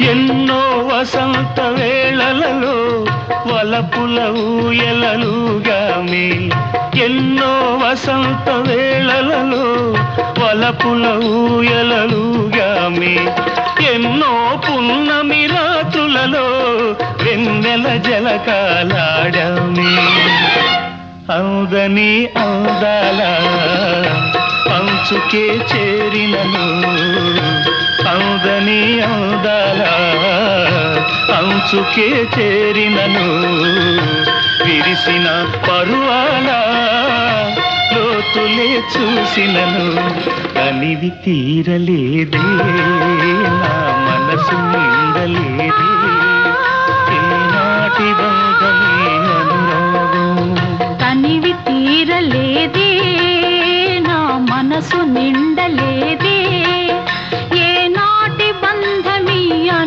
ఎన్నో వసంత వేళలలో వలపుల ఊయలలుగామి, ఎన్నో వసంత వేళలలో వలపుల ఊయలలుగామి, ఎన్నో పున్నమి రాత్రులలో వెన్నెల జలకాలాడామి. అందని అందాల అంచుకే చేరినను, అందని అందాల అంచుకే చేరినను, విరిసిన పరువాల లోతులే చూసినను, అనివి తీరలేదే నా మనసు నిండలేదే.